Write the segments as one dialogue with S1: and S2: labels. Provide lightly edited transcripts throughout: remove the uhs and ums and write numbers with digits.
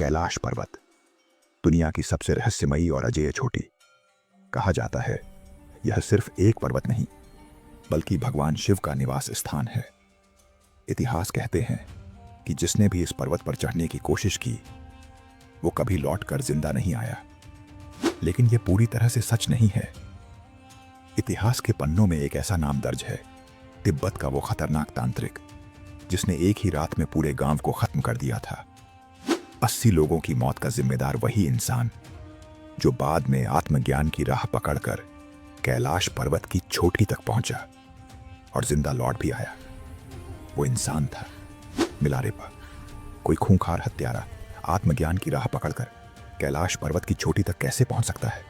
S1: कैलाश पर्वत, दुनिया की सबसे रहस्यमयी और अजेय चोटी। कहा जाता है यह सिर्फ एक पर्वत नहीं बल्कि भगवान शिव का निवास स्थान है। इतिहास कहते हैं कि जिसने भी इस पर्वत पर चढ़ने की कोशिश की वो कभी लौटकर जिंदा नहीं आया। लेकिन यह पूरी तरह से सच नहीं है। इतिहास के पन्नों में एक ऐसा नाम दर्ज है, तिब्बत का वो खतरनाक तांत्रिक जिसने एक ही रात में पूरे गांव को खत्म कर दिया था। 80 लोगों की मौत का जिम्मेदार वही इंसान जो बाद में आत्मज्ञान की राह पकड़कर कैलाश पर्वत की चोटी तक पहुंचा और जिंदा लौट भी आया। वो इंसान था मिलारेपा, कोई खूंखार हत्यारा आत्मज्ञान की राह पकड़कर कैलाश पर्वत की चोटी तक कैसे पहुंच सकता है?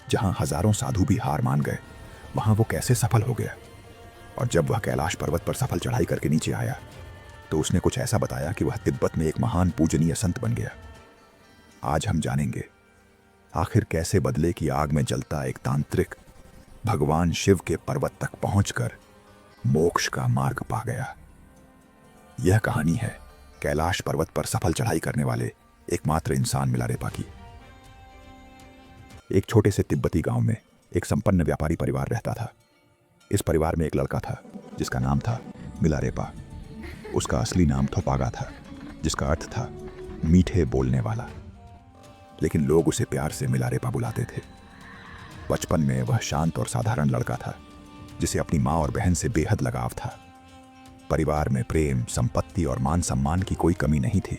S1: जहां हजारों साधु भी हार मान गए वहां वो कैसे सफल हो गया? और जब वह कैलाश पर्वत पर सफल चढ़ाई करके नीचे आया तो उसने कुछ ऐसा बताया कि वह तिब्बत में एक महान पूजनीय संत बन गया। आज हम जानेंगे आखिर कैसे बदले की आग में जलता एक तांत्रिक भगवान शिव के पर्वत तक पहुंचकर मोक्ष का मार्ग पा गया। यह कहानी है कैलाश पर्वत पर सफल चढ़ाई करने वाले एकमात्र इंसान मिलारेपा की। एक छोटे से तिब्बती गांव में एक संपन्न व्यापारी परिवार रहता था। इस परिवार में एक लड़का था जिसका नाम था मिलारेपा। उसका असली नाम थोपागा था, जिसका अर्थ था मीठे बोलने वाला, लेकिन लोग उसे प्यार से मिलारेपा बुलाते थे। बचपन में वह शांत और साधारण लड़का था जिसे अपनी माँ और बहन से बेहद लगाव था। परिवार में प्रेम, संपत्ति और मान सम्मान की कोई कमी नहीं थी,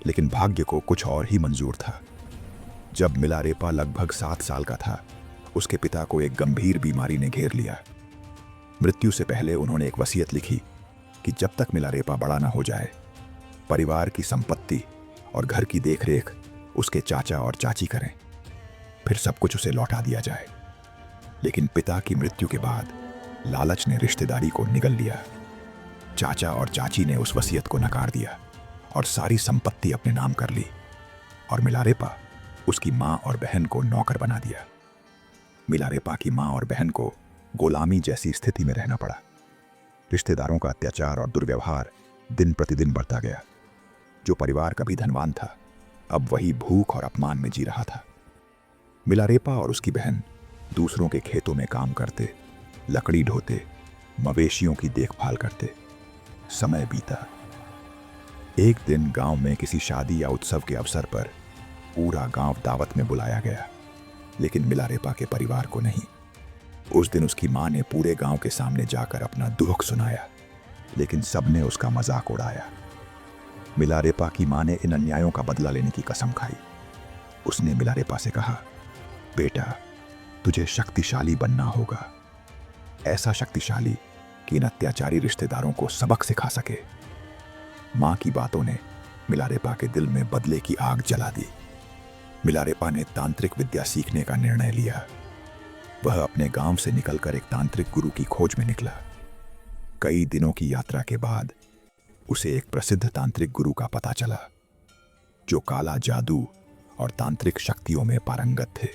S1: लेकिन भाग्य को कुछ और ही मंजूर था। जब मिलारेपा लगभग 7 साल का था उसके पिता को एक गंभीर बीमारी ने घेर लिया। मृत्यु से पहले उन्होंने एक वसीयत लिखी कि जब तक मिलारेपा बड़ा न हो जाए परिवार की संपत्ति और घर की देखरेख उसके चाचा और चाची करें, फिर सब कुछ उसे लौटा दिया जाए। लेकिन पिता की मृत्यु के बाद लालच ने रिश्तेदारी को निगल लिया। चाचा और चाची ने उस वसीयत को नकार दिया और सारी संपत्ति अपने नाम कर ली, और मिलारेपा उसकी माँ और बहन को नौकर बना दिया। मिलारेपा की माँ और बहन को गुलामी जैसी स्थिति में रहना पड़ा। रिश्तेदारों का अत्याचार और दुर्व्यवहार दिन प्रतिदिन बढ़ता गया। जो परिवार कभी धनवान था अब वही भूख और अपमान में जी रहा था। मिलारेपा और उसकी बहन दूसरों के खेतों में काम करते, लकड़ी ढोते, मवेशियों की देखभाल करते। समय बीता। एक दिन गांव में किसी शादी या उत्सव के अवसर पर पूरा गांव दावत में बुलाया गया, लेकिन मिलारेपा के परिवार को नहीं। उस दिन उसकी मां ने पूरे गांव के सामने जाकर अपना दुख सुनाया, लेकिन सबने उसका मजाक उड़ाया। मिलारेपा की मां ने इन अन्यायों का बदला लेने की कसम खाई। उसने मिलारेपा से कहा, बेटा तुझे शक्तिशाली बनना होगा, ऐसा शक्तिशाली कि इन अत्याचारी रिश्तेदारों को सबक सिखा सके। मां की बातों ने मिलारेपा के दिल में बदले की आग जला दी। मिलारेपा ने तांत्रिक विद्या सीखने का निर्णय लिया। वह अपने गांव से निकलकर एक तांत्रिक गुरु की खोज में निकला। कई दिनों की यात्रा के बाद उसे एक प्रसिद्ध तांत्रिक गुरु का पता चला जो काला जादू और तांत्रिक शक्तियों में पारंगत थे।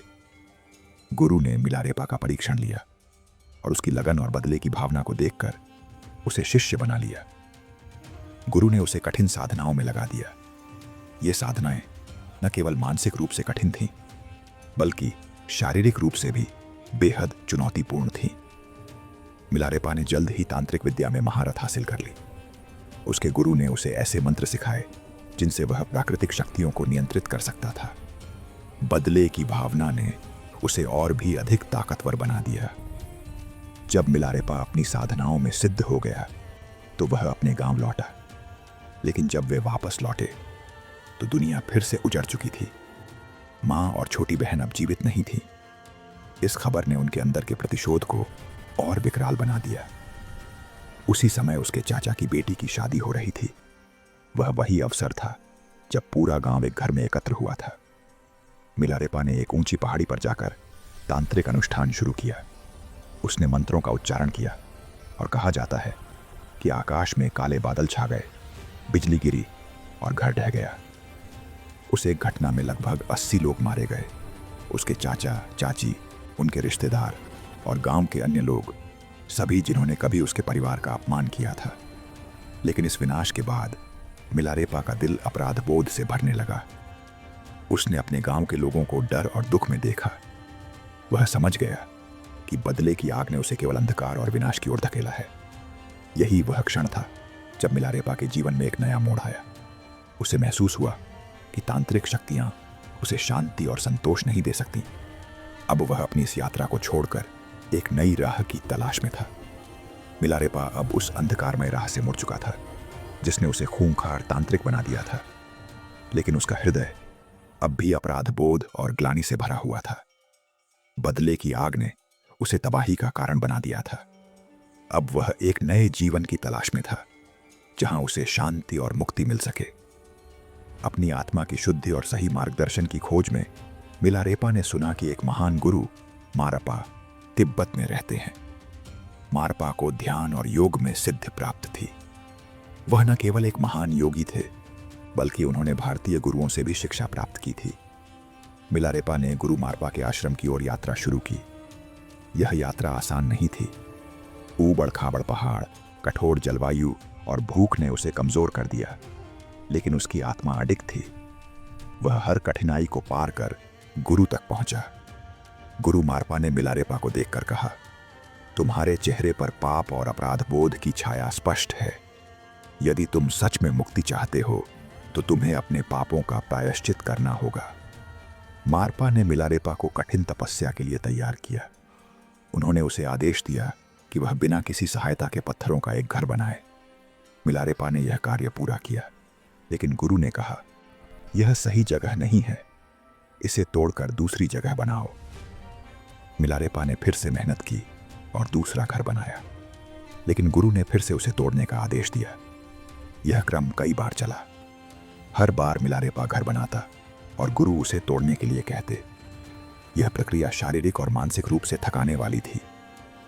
S1: गुरु ने मिलारेपा का परीक्षण लिया और उसकी लगन और बदले की भावना को देखकर उसे शिष्य बना लिया। गुरु ने उसे कठिन साधनाओं में लगा दिया। ये साधनाएं न केवल मानसिक रूप से कठिन थीं, बल्कि शारीरिक रूप से भी बेहद चुनौतीपूर्ण थीं। मिलारेपा ने जल्द ही तांत्रिक विद्या में महारत हासिल कर ली। उसके गुरु ने उसे ऐसे मंत्र सिखाए जिनसे वह प्राकृतिक शक्तियों को नियंत्रित कर सकता था। बदले की भावना ने उसे और भी अधिक ताकतवर बना दिया। जब मिलारेपा अपनी साधनाओं में सिद्ध हो गया तो वह अपने गांव लौटा, लेकिन जब वे वापस लौटे तो दुनिया फिर से उजड़ चुकी थी। मां और छोटी बहन अब जीवित नहीं थी। इस खबर ने उनके अंदर के प्रतिशोध को और विकराल बना दिया। उसी समय उसके चाचा की बेटी की शादी हो रही थी। वह वही अवसर था जब पूरा गांव एक घर में एकत्र हुआ था। मिलारेपा ने एक ऊंची पहाड़ी पर जाकर तांत्रिक अनुष्ठान शुरू किया। उसने मंत्रों का उच्चारण किया और कहा जाता है कि आकाश में काले बादल छा गए, बिजली गिरी और घर ढह गया। उस एक घटना में लगभग 80 लोग मारे गए। उसके चाचा, चाची, उनके रिश्तेदार और गांव के अन्य लोग, सभी जिन्होंने कभी उसके परिवार का अपमान किया था। लेकिन इस विनाश के बाद मिलारेपा का दिल अपराध बोध से भरने लगा। उसने अपने गांव के लोगों को डर और दुख में देखा। वह समझ गया कि बदले की आग ने उसे केवल अंधकार और विनाश की ओर धकेला है। यही वह क्षण था जब मिलारेपा के जीवन में एक नया मोड़ आया। उसे महसूस हुआ कि तांत्रिक शक्तियां उसे शांति और संतोष नहीं दे सकती। अब वह अपनी इस यात्रा को छोड़कर एक नई राह की तलाश में था। मिलारेपा अब उस अंधकारमय राह से मुड़ चुका था जिसने उसे खूंखार तांत्रिक बना दिया था, लेकिन उसका हृदय अब भी अपराध बोध और ग्लानि से भरा हुआ था। बदले की आग ने उसे तबाही का कारण बना दिया था। अब वह एक नए जीवन की तलाश में था जहां उसे शांति और मुक्ति मिल सके। अपनी आत्मा की शुद्धि और सही मार्गदर्शन की खोज में मिलारेपा ने सुना कि एक महान गुरु मारपा तिब्बत में रहते हैं। मारपा को ध्यान और योग में सिद्धि प्राप्त थी। वह न केवल एक महान योगी थे, बल्कि उन्होंने भारतीय गुरुओं से भी शिक्षा प्राप्त की थी। मिलारेपा ने गुरु मारपा के आश्रम की ओर यात्रा शुरू की। यह यात्रा आसान नहीं थी। ऊबड़ खाबड़ पहाड़, कठोर जलवायु और भूख ने उसे कमजोर कर दिया, लेकिन उसकी आत्मा अडिग थी। वह हर कठिनाई को पार कर गुरु तक पहुंचा। गुरु मारपा ने मिलारेपा को देखकर कहा, तुम्हारे चेहरे पर पाप और अपराध बोध की छाया स्पष्ट है। यदि तुम सच में मुक्ति चाहते हो तो तुम्हें अपने पापों का प्रायश्चित करना होगा। मारपा ने मिलारेपा को कठिन तपस्या के लिए तैयार किया। उन्होंने उसे आदेश दिया कि वह बिना किसी सहायता के पत्थरों का एक घर बनाए। मिलारेपा ने यह कार्य पूरा किया, लेकिन गुरु ने कहा, यह सही जगह नहीं है, इसे तोड़कर दूसरी जगह बनाओ। मिलारेपा ने फिर से मेहनत की और दूसरा घर बनाया, लेकिन गुरु ने फिर से उसे तोड़ने का आदेश दिया। यह क्रम कई बार चला। हर बार मिलारेपा घर बनाता और गुरु उसे तोड़ने के लिए कहते। यह प्रक्रिया शारीरिक और मानसिक रूप से थकाने वाली थी,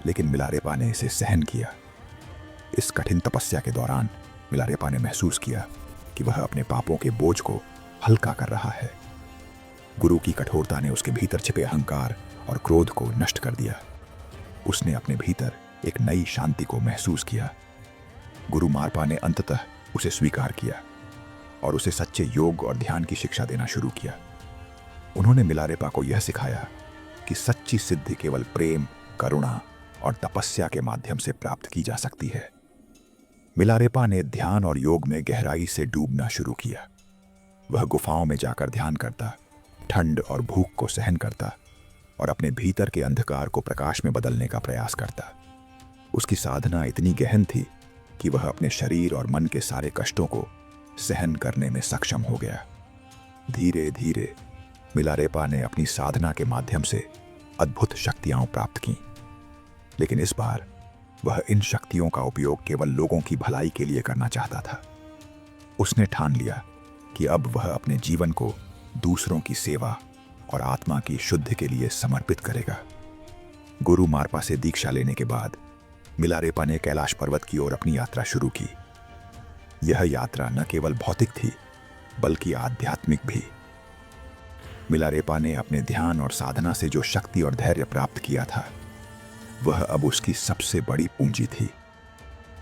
S1: लेकिन मिलारेपा ने इसे सहन किया। इस कठिन तपस्या के दौरान मिलारेपा ने महसूस किया कि वह अपने पापों के बोझ को हल्का कर रहा है। गुरु की कठोरता ने उसके भीतर छिपे अहंकार और क्रोध को नष्ट कर दिया। उसने अपने भीतर एक नई शांति को महसूस किया। गुरु मारपा ने अंततः उसे स्वीकार किया और उसे सच्चे योग और ध्यान की शिक्षा देना शुरू किया। उन्होंने मिलारेपा को यह सिखाया कि सच्ची सिद्धि केवल प्रेम, करुणा और तपस्या के माध्यम से प्राप्त की जा सकती है। मिलारेपा ने ध्यान और योग में गहराई से डूबना शुरू किया। वह गुफाओं में जाकर ध्यान करता, ठंड और भूख को सहन करता और अपने भीतर के अंधकार को प्रकाश में बदलने का प्रयास करता। उसकी साधना इतनी गहन थी कि वह अपने शरीर और मन के सारे कष्टों को सहन करने में सक्षम हो गया। धीरे धीरे मिलारेपा ने अपनी साधना के माध्यम से अद्भुत शक्तियां प्राप्त की, लेकिन इस बार वह इन शक्तियों का उपयोग केवल लोगों की भलाई के लिए करना चाहता था। उसने ठान लिया कि अब वह अपने जीवन को दूसरों की सेवा और आत्मा की शुद्धि के लिए समर्पित करेगा। गुरु मारपा से दीक्षा लेने के बाद मिलारेपा ने कैलाश पर्वत की ओर अपनी यात्रा शुरू की। यह यात्रा न केवल भौतिक थी, बल्कि आध्यात्मिक भी। मिलारेपा ने अपने ध्यान और साधना से जो शक्ति और धैर्य प्राप्त किया था, वह अब उसकी सबसे बड़ी पूंजी थी।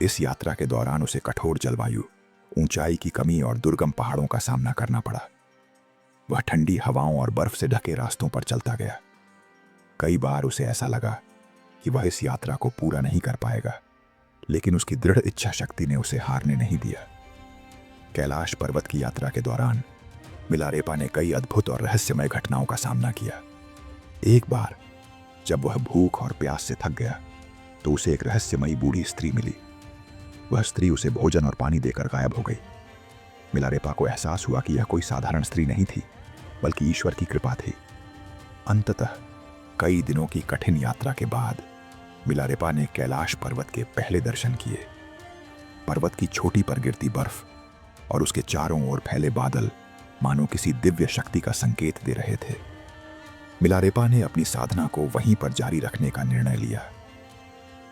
S1: इस यात्रा के दौरान उसे कठोर जलवायु, ऊंचाई की कमी और दुर्गम पहाड़ों का सामना करना पड़ा। वह ठंडी हवाओं और बर्फ से ढके रास्तों पर चलता गया। कई बार उसे ऐसा लगा कि वह इस यात्रा को पूरा नहीं कर पाएगा, लेकिन उसकी दृढ़ इच्छा शक्ति ने उसे हारने नहीं दिया। कैलाश पर्वत की यात्रा के दौरान मिलारेपा ने कई अद्भुत और रहस्यमय घटनाओं का सामना किया। एक बार जब वह भूख और प्यास से थक गया, तो उसे एक रहस्यमयी बूढ़ी स्त्री मिली। वह स्त्री उसे भोजन और पानी देकर गायब हो गई। मिलारेपा को एहसास हुआ कि यह कोई साधारण स्त्री नहीं थी, बल्कि ईश्वर की कृपा थी। अंततः कई दिनों की कठिन यात्रा के बाद मिलारेपा ने कैलाश पर्वत के पहले दर्शन किए। पर्वत की चोटी पर गिरती बर्फ और उसके चारों ओर फैले बादल मानो किसी दिव्य शक्ति का संकेत दे रहे थे। मिलारेपा ने अपनी साधना को वहीं पर जारी रखने का निर्णय लिया।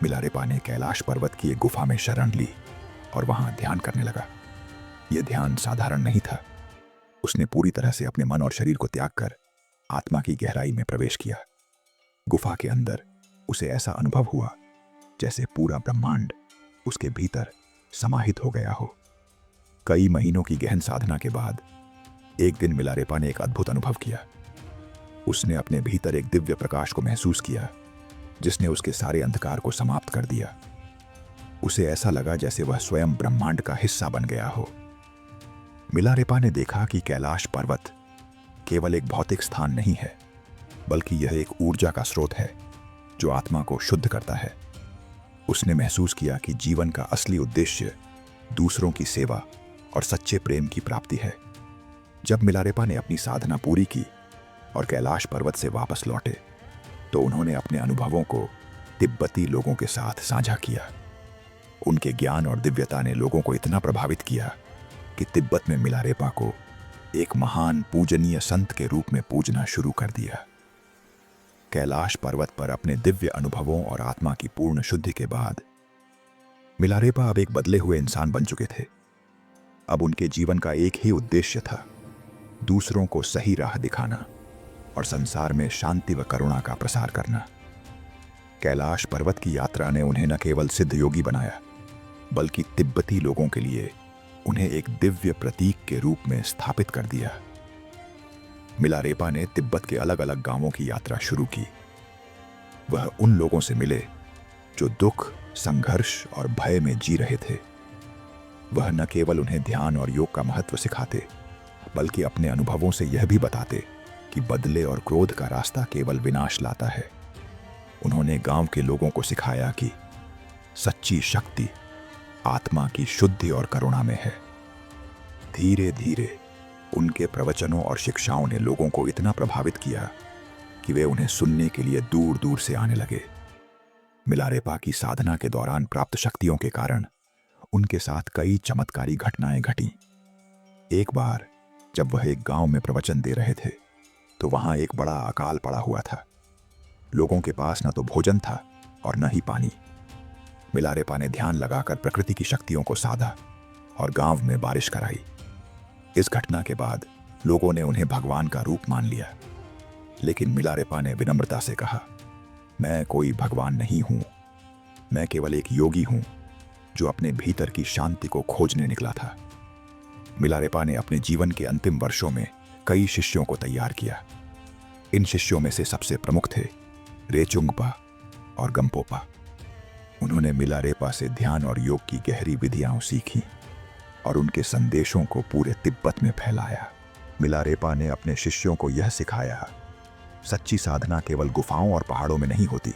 S1: मिलारेपा ने कैलाश पर्वत की एक गुफा में शरण ली और वहां ध्यान करने लगा। यह ध्यान साधारण नहीं था। उसने पूरी तरह से अपने मन और शरीर को त्याग कर आत्मा की गहराई में प्रवेश किया। गुफा के अंदर उसे ऐसा अनुभव हुआ जैसे पूरा ब्रह्मांड उसके भीतर समाहित हो गया हो। कई महीनों की गहन साधना के बाद एक दिन मिलारेपा ने एक अद्भुत अनुभव किया। उसने अपने भीतर एक दिव्य प्रकाश को महसूस किया जिसने उसके सारे अंधकार को समाप्त कर दिया। उसे ऐसा लगा जैसे वह स्वयं ब्रह्मांड का हिस्सा बन गया हो। मिलारेपा ने देखा कि कैलाश पर्वत केवल एक भौतिक स्थान नहीं है, बल्कि यह एक ऊर्जा का स्रोत है जो आत्मा को शुद्ध करता है। उसने महसूस किया कि जीवन का असली उद्देश्य दूसरों की सेवा और सच्चे प्रेम की प्राप्ति है। जब मिलारेपा ने अपनी साधना पूरी की और कैलाश पर्वत से वापस लौटे तो उन्होंने अपने अनुभवों को तिब्बती लोगों के साथ साझा किया। उनके ज्ञान और दिव्यता ने लोगों को इतना प्रभावित किया कि तिब्बत में मिलारेपा को एक महान पूजनीय संत के रूप में पूजना शुरू कर दिया। कैलाश पर्वत पर अपने दिव्य अनुभवों और आत्मा की पूर्ण शुद्धि के बाद मिलारेपा अब एक बदले हुए इंसान बन चुके थे। अब उनके जीवन का एक ही उद्देश्य था, दूसरों को सही राह दिखाना और संसार में शांति व करुणा का प्रसार करना। कैलाश पर्वत की यात्रा ने उन्हें न केवल सिद्ध योगी बनाया, बल्कि तिब्बती लोगों के लिए उन्हें एक दिव्य प्रतीक के रूप में स्थापित कर दिया। मिलारेपा ने तिब्बत के अलग अलग गांवों की यात्रा शुरू की। वह उन लोगों से मिले जो दुख, संघर्ष और भय में जी रहे थे। वह न केवल उन्हें ध्यान और योग का महत्व सिखाते, बल्कि अपने अनुभवों से यह भी बताते कि बदले और क्रोध का रास्ता केवल विनाश लाता है। उन्होंने गांव के लोगों को सिखाया कि सच्ची शक्ति आत्मा की शुद्धि और करुणा में है। धीरे धीरे उनके प्रवचनों और शिक्षाओं ने लोगों को इतना प्रभावित किया कि वे उन्हें सुनने के लिए दूर दूर से आने लगे। मिलारेपा की साधना के दौरान प्राप्त शक्तियों के कारण उनके साथ कई चमत्कारी घटनाएं घटीं। एक बार जब वह एक गांव में प्रवचन दे रहे थे तो वहां एक बड़ा अकाल पड़ा हुआ था। लोगों के पास न तो भोजन था और न ही पानी। मिलारेपा ने ध्यान लगाकर प्रकृति की शक्तियों को साधा और गांव में बारिश कराई। इस घटना के बाद लोगों ने उन्हें भगवान का रूप मान लिया, लेकिन मिलारेपा ने विनम्रता से कहा, मैं कोई भगवान नहीं हूं, मैं केवल एक योगी हूं जो अपने भीतर की शांति को खोजने निकला था। मिलारेपा ने अपने जीवन के अंतिम वर्षों में कई शिष्यों को तैयार किया। इन शिष्यों में से सबसे प्रमुख थे रेचुंगपा और गंपोपा। उन्होंने मिलारेपा से ध्यान और योग की गहरी विधियां सीखी और उनके संदेशों को पूरे तिब्बत में फैलाया। मिलारेपा ने अपने शिष्यों को यह सिखाया, सच्ची साधना केवल गुफाओं और पहाड़ों में नहीं होती,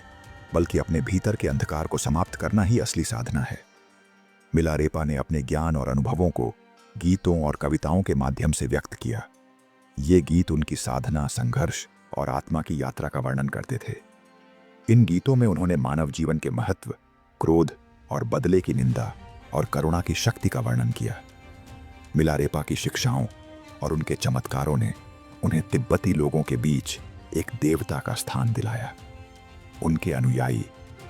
S1: बल्कि अपने भीतर के अंधकार को समाप्त करना ही असली साधना है। मिलारेपा ने अपने ज्ञान और अनुभवों को गीतों और कविताओं के माध्यम से व्यक्त किया। ये गीत उनकी साधना, संघर्ष और आत्मा की यात्रा का वर्णन करते थे। इन गीतों में उन्होंने मानव जीवन के महत्व, क्रोध और बदले की निंदा और करुणा की शक्ति का वर्णन किया। मिलारेपा की शिक्षाओं और उनके चमत्कारों ने उन्हें तिब्बती लोगों के बीच एक देवता का स्थान दिलाया। उनके अनुयायी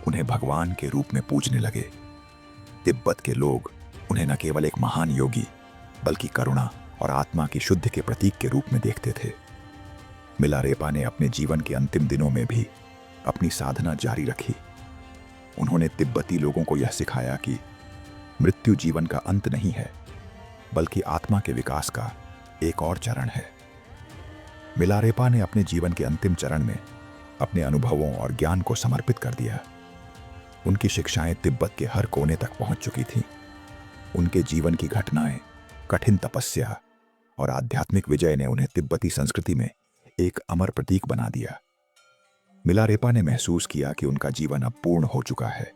S1: उन्हें भगवान के रूप में पूजने लगे। तिब्बत के लोग उन्हें न केवल एक महान योगी, बल्कि करुणा और आत्मा की शुद्धि के प्रतीक के रूप में देखते थे। मिलारेपा ने अपने जीवन के अंतिम दिनों में भी अपनी साधना जारी रखी। उन्होंने तिब्बती लोगों को यह सिखाया कि मृत्यु जीवन का अंत नहीं है, बल्कि आत्मा के विकास का एक और चरण है। मिलारेपा ने अपने जीवन के अंतिम चरण में अपने अनुभवों और ज्ञान को समर्पित कर दिया। उनकी शिक्षाएं तिब्बत के हर कोने तक पहुंच चुकी थीं। उनके जीवन की घटनाएं, कठिन तपस्या और आध्यात्मिक विजय ने उन्हें तिब्बती संस्कृति में एक अमर प्रतीक बना दिया। मिलारेपा ने महसूस किया कि उनका जीवन अब पूर्ण हो चुका है।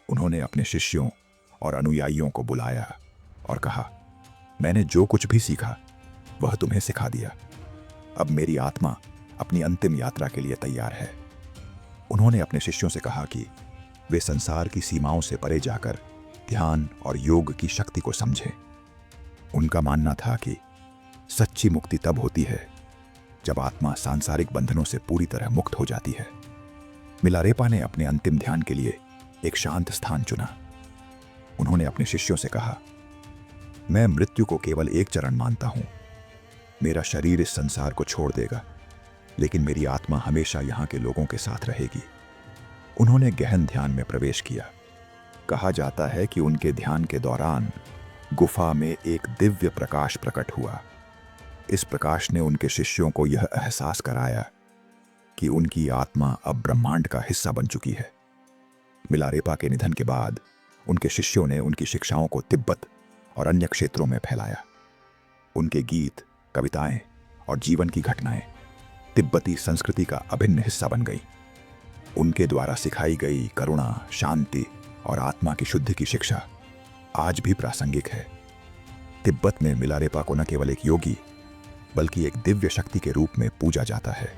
S1: उन्होंने अपने शिष्यों और अनुयायियों को बुलाया और कहा, मैंने जो कुछ भी सीखा वह तुम्हें सिखा दिया। अब मेरी आत्मा अपनी अंतिम यात्रा के लिए तैयार है। उन्होंने अपने शिष्यों से कहा कि वे संसार की सीमाओं से परे जाकर ध्यान और योग की शक्ति को समझें। उनका मानना था कि सच्ची मुक्ति तब होती है जब आत्मा सांसारिक बंधनों से पूरी तरह मुक्त हो जाती है। मिलारेपा ने अपने अंतिम ध्यान के लिए एक शांत स्थान चुना। उन्होंने अपने शिष्यों से कहा, मैं मृत्यु को केवल एक चरण मानता हूं। मेरा शरीर इस संसार को छोड़ देगा, लेकिन मेरी आत्मा हमेशा यहां के लोगों के साथ रहेगी। उन्होंने गहन ध्यान में प्रवेश किया। कहा जाता है कि उनके ध्यान के दौरान गुफा में एक दिव्य प्रकाश प्रकट हुआ। इस प्रकाश ने उनके शिष्यों को यह एहसास कराया कि उनकी आत्मा अब ब्रह्मांड का हिस्सा बन चुकी है। मिलारेपा के निधन के बाद उनके शिष्यों ने उनकी शिक्षाओं को तिब्बत और अन्य क्षेत्रों में फैलाया। उनके गीत, कविताएं और जीवन की घटनाएं तिब्बती संस्कृति का अभिन्न हिस्सा बन गई। उनके द्वारा सिखाई गई करुणा, शांति और आत्मा की शुद्धि की शिक्षा आज भी प्रासंगिक है। तिब्बत में मिलारेपा को न केवल एक योगी बल्कि एक दिव्य शक्ति के रूप में पूजा जाता है।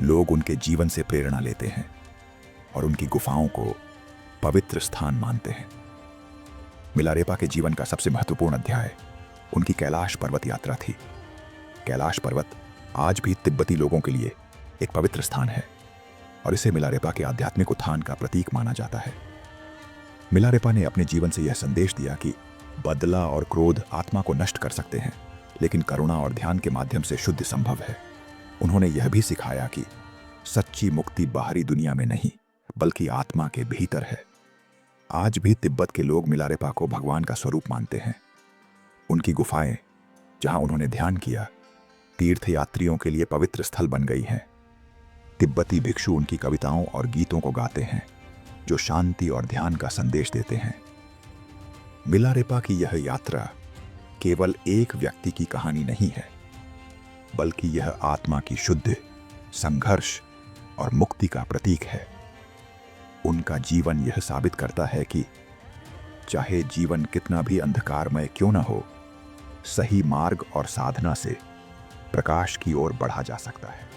S1: लोग उनके जीवन से प्रेरणा लेते हैं और उनकी गुफाओं को पवित्र स्थान मानते हैं। मिलारेपा के जीवन का सबसे महत्वपूर्ण अध्याय उनकी कैलाश पर्वत यात्रा थी। कैलाश पर्वत आज भी तिब्बती लोगों के लिए एक पवित्र स्थान है और इसे मिलारेपा के आध्यात्मिक उत्थान का प्रतीक माना जाता है। मिलारेपा ने अपने जीवन से यह संदेश दिया कि बदला और क्रोध आत्मा को नष्ट कर सकते हैं, लेकिन करुणा और ध्यान के माध्यम से शुद्धि संभव है। उन्होंने यह भी सिखाया कि सच्ची मुक्ति बाहरी दुनिया में नहीं बल्कि आत्मा के भीतर है। आज भी तिब्बत के लोग मिलारेपा को भगवान का स्वरूप मानते हैं। उनकी गुफाएं, जहां उन्होंने ध्यान किया, तीर्थयात्रियों के लिए पवित्र स्थल बन गई हैं। तिब्बती भिक्षु उनकी कविताओं और गीतों को गाते हैं जो शांति और ध्यान का संदेश देते हैं। मिलारेपा की यह यात्रा केवल एक व्यक्ति की कहानी नहीं है, बल्कि यह आत्मा की शुद्धि, संघर्ष और मुक्ति का प्रतीक है। उनका जीवन यह साबित करता है कि चाहे जीवन कितना भी अंधकारमय क्यों न हो, सही मार्ग और साधना से प्रकाश की ओर बढ़ा जा सकता है।